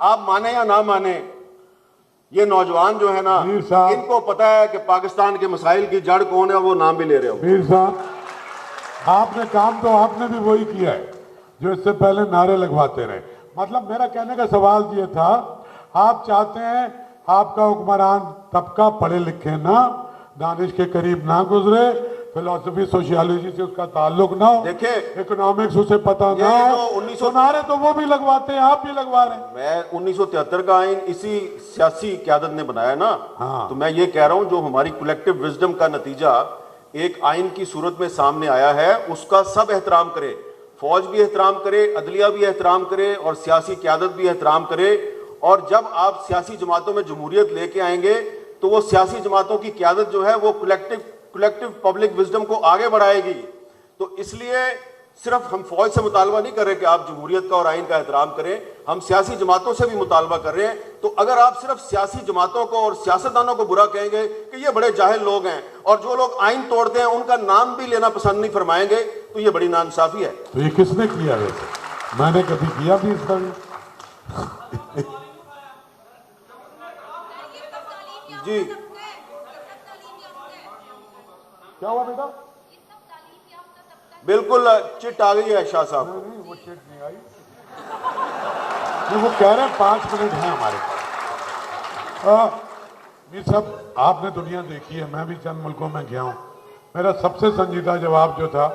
आप माने या ना माने, ये नौजवान जो है ना, इनको पता है कि पाकिस्तान के मसाइल की जड़ कौन है, और वो नाम भी ले रहे हो। मीर साहब, आपने काम तो आपने भी वही किया है जो इससे पहले नारे लगवाते रहे। मतलब मेरा कहने का सवाल ये था, आप चाहते हैं आपका हुक्मरान तबका पढ़े लिखे ना, दानिश के करीब ना गुजरे, फिलोसफी सोशियोलॉजी से उसका ताल्लुक ना हो, देखिए इकोनॉमिक्स उसे पता ना हो, तो नारे तो वो भी लगवाते हैं, आप भी लगवा रहे हैं। मैं 1973 का आइन इसी सियासी क़यादत ने बनाया ना। हाँ। तो मैं ये कह रहा हूं जो हमारी कलेक्टिव विजडम का नतीजा एक आइन की सूरत में सामने आया है, उसका सब एहतराम करे, फौज भी एहतराम करे, अदलिया भी एहतराम करे, और सियासी क़यादत भी एहतराम करे। और जब आप सियासी जमातों में जमहूरियत लेके आएंगे तो वो सियासी जमातों की क़यादत जो है वो कलेक्टिव पब्लिक विजडम को आगे बढ़ाएगी। तो इसलिए सिर्फ हम फौज से मुतालबा नहीं कर रहे कि आप जमहूरियत का और आइन का एहतराम करें, हम सियासी जमातों से भी मुतालबा कर रहे हैं। तो अगर आप सिर्फ सियासी जमातों को और सियासतदानों को बुरा कहेंगे कि ये बड़े जाहिल लोग हैं, और जो लोग आइन तोड़ते हैं उनका नाम भी लेना पसंद नहीं फरमाएंगे, तो ये बड़ी नाइंसाफी है। तो ये किसने किया वैसे? मैंने कभी किया भी इसका भी? जी क्या हुआ बेटा? बिल्कुल चिट आ गई है शाह साहब। नहीं, वो चिट नहीं आई। नहीं, वो कह रहे हैं 5 मिनट हैं हमारे पास। मीर साहब, आपने दुनिया देखी है, मैं भी चंद मुल्कों में गया हूं। मेरा सबसे संजीदा जवाब जो था,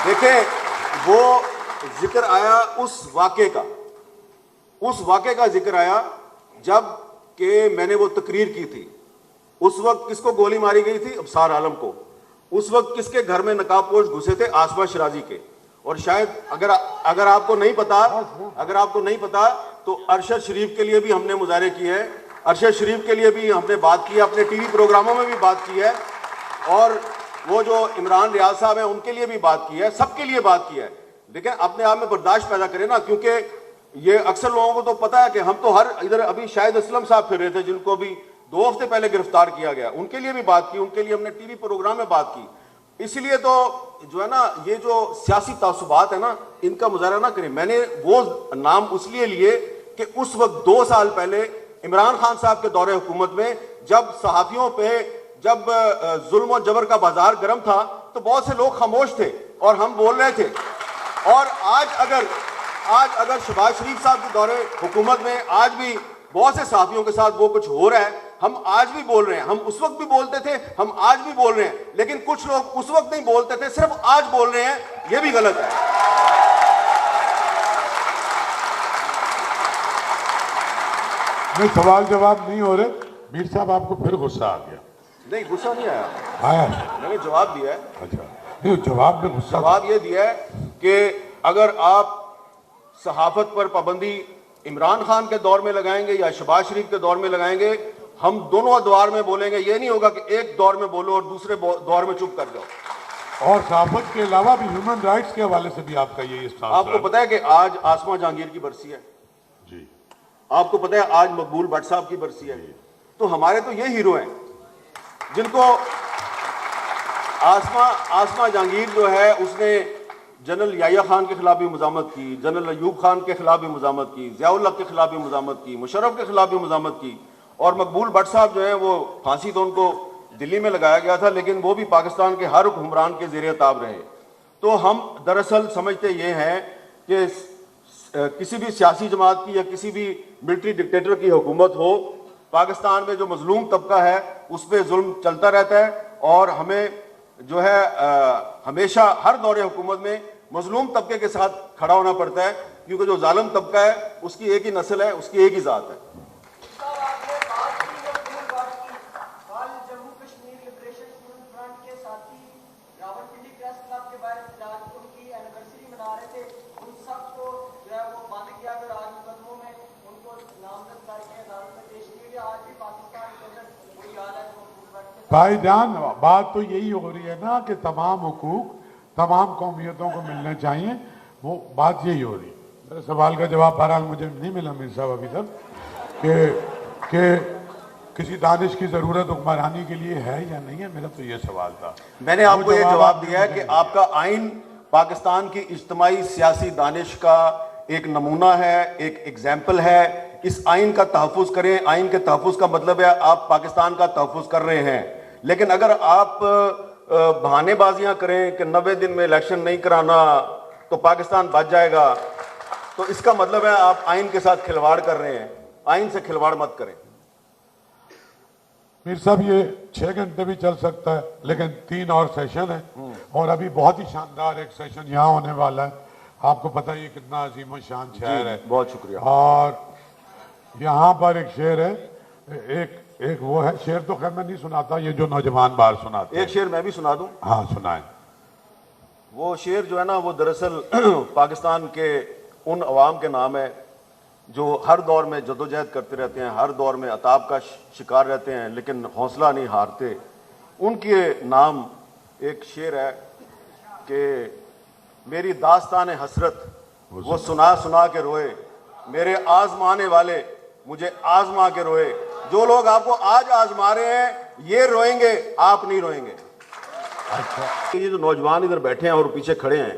देखिए वो जिक्र आया उस वाक़े का जिक्र आया जब कि मैंने वो तकरीर की थी। उस वक्त किसको गोली मारी गई थी? अबसार आलम को। उस वक्त किसके घर में नकाबपोश घुसे थे? आसमा शिराजी के। और शायद अगर आपको नहीं पता तो अरशद शरीफ के लिए भी हमने मुजाहरे किए हैं, अरशद शरीफ के लिए भी हमने बात की है, अपने टीवी प्रोग्रामों में भी बात की है, और वो जो इमरान रियाज साहब हैं उनके लिए भी बात की है, सबके लिए बात की है। लेकिन अपने आप में बर्दाश्त पैदा करें ना, क्योंकि ये अक्सर लोगों को तो पता है कि हम तो हर इधर, अभी शायद असलम साहब फिर रहे थे जिनको भी 2 हफ्ते पहले गिरफ्तार किया गया, उनके लिए भी बात की, उनके लिए हमने टीवी प्रोग्राम में बात की। इसलिए तो जो है ना, ये जो सियासी तासुबात है ना, इनका मुजाहरा ना करें। मैंने वो नाम उसलिए लिए कि उस वक्त 2 साल पहले इमरान खान साहब के दौरे हुकूमत में जब सहाफियों पे जब जुल्म और जबर का बाजार गर्म था तो बहुत से लोग खामोश थे और हम बोल रहे थे। और आज अगर शहबाज शरीफ साहब के दौरे हुकूमत में आज भी बहुत से सहाफियों के साथ वो कुछ हो रहा है, हम आज भी बोल रहे हैं, हम उस वक्त भी बोलते थे, हम आज भी बोल रहे हैं, लेकिन कुछ लोग उस वक्त नहीं बोलते थे, सिर्फ आज बोल रहे हैं, ये भी गलत है। नहीं, सवाल जवाब नहीं हो रहे। मीर साहब, आपको फिर गुस्सा आ गया? नहीं, गुस्सा नहीं आया, मैंने जवाब दिया है। अच्छा, नहीं, जवाब में गुस्सा, जवाब ये दिया है कि अगर आप सहाफत पर पाबंदी इमरान खान के दौर में लगाएंगे या शहबाज शरीफ के दौर में लगाएंगे, हम दोनों दौर में बोलेंगे। ये नहीं होगा कि एक दौर में बोलो और दूसरे दौर में चुप कर जाओ। और सहाफत के अलावा भी ह्यूमन राइट्स के हवाले से भी आपका ये स्टांस है। आपको पता है कि आज आसमा जहांगीर की बरसी है जी, आपको पता है आज मकबूल भट्ट साहब की बरसी है। तो हमारे तो ये हीरो हैं जिनको आसमा जहांगीर जो है उसने जनरल याया खान के खिलाफ भी मुजामत की, जनरल अयूब खान के खिलाफ भी मुजामत की, ज़ियाउल हक के खिलाफ भी मुजामत की, मुशर्रफ के खिलाफ भी मुजामत की। और मकबूल भट्ट साहब जो है वो फांसी तो उनको दिल्ली में लगाया गया था, लेकिन वो भी पाकिस्तान के हर हुक्मरान के ज़ेरे ताब रहे। तो हम दरअसल समझते ये हैं कि किसी भी सियासी जमात की या किसी भी मिलिट्री डिक्टेटर की हुकूमत हो पाकिस्तान में जो मजलूम तबका है उस पर जुल्म चलता रहता है और हमें जो है हमेशा हर दौरे हुकूमत में मजलूम तबके के साथ खड़ा होना पड़ता है, क्योंकि जो जालिम तबका है उसकी एक ही नस्ल है, उसकी एक ही जात है। भाईजान, बात तो यही हो रही है ना कि तमाम हुकूक तमाम कौमियतों को मिलने चाहिए, वो बात यही हो रही है। मेरे सवाल का जवाब बहरहाल मुझे नहीं मिला मीर साहब अभी तक कि किसी दानिश की जरूरत हुक्मरानी के लिए है या नहीं है, मेरा तो ये सवाल था। मैंने आपको ये जवाब दिया है कि आपका आइन पाकिस्तान की इज्तिमाई सियासी दानिश का एक नमूना है, एक एग्जाम्पल है। इस आइन का तहफ़्फ़ुज़ करें। आइन के तहफ़्फ़ुज़ का मतलब है आप पाकिस्तान का तहफ़्फ़ुज़ कर रहे हैं। लेकिन अगर आप बहानेबाजियां करें कि 90 दिन में इलेक्शन नहीं कराना तो पाकिस्तान बच जाएगा, तो इसका मतलब है आप आइन के साथ खिलवाड़ कर रहे हैं। आइन से खिलवाड़ मत करें। मीर साहब, ये 6 घंटे भी चल सकता है, लेकिन 3 और सेशन है और अभी बहुत ही शानदार एक सेशन यहाँ होने वाला है। आपको पता है ये कितना अजीम शान शहर है। बहुत शुक्रिया। और यहाँ पर एक शेर है, एक वो है शेर, तो खैर मैं नहीं सुनाता, ये जो नौजवान बाहर सुनाते। एक शेर मैं भी सुना दूं। हाँ सुनाएं। वो शेर जो है ना, वो दरअसल पाकिस्तान के उन अवाम के नाम है जो हर दौर में जदोजहद करते रहते हैं, हर दौर में अताब का शिकार रहते हैं, लेकिन हौसला नहीं हारते। उनके नाम एक शेर है कि मेरी दास्तान हसरत वो सुना सुना के रोए, मेरे आजमाने वाले मुझे आजमा के रोए। जो लोग आपको आज आजमा रहे हैं ये रोएंगे, आप नहीं रोएंगे। अच्छा, ये जो नौजवान इधर बैठे हैं और पीछे खड़े हैं,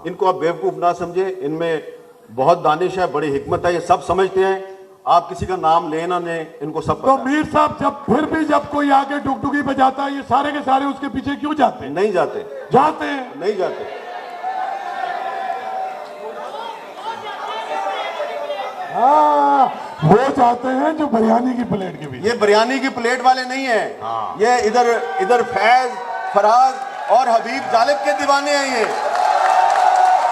इनको आप बेवकूफ ना समझे। इनमें बहुत दानिश है, बड़ी हिकमत है, ये सब समझते हैं। आप किसी का नाम लेना ने, इनको सब तो मीर साहब, जब कोई आगे डुगडुगी बजाता है, ये सारे के सारे उसके पीछे क्यों जाते हैं? नहीं जाते, जाते हैं, नहीं जाते। हाँ, वो चाहते हैं जो बिरयानी की प्लेट के पीछे। ये बिरयानी की प्लेट वाले नहीं है। हाँ। ये इधर फैज, फराज और हबीब जालिब के दीवाने हैं ये।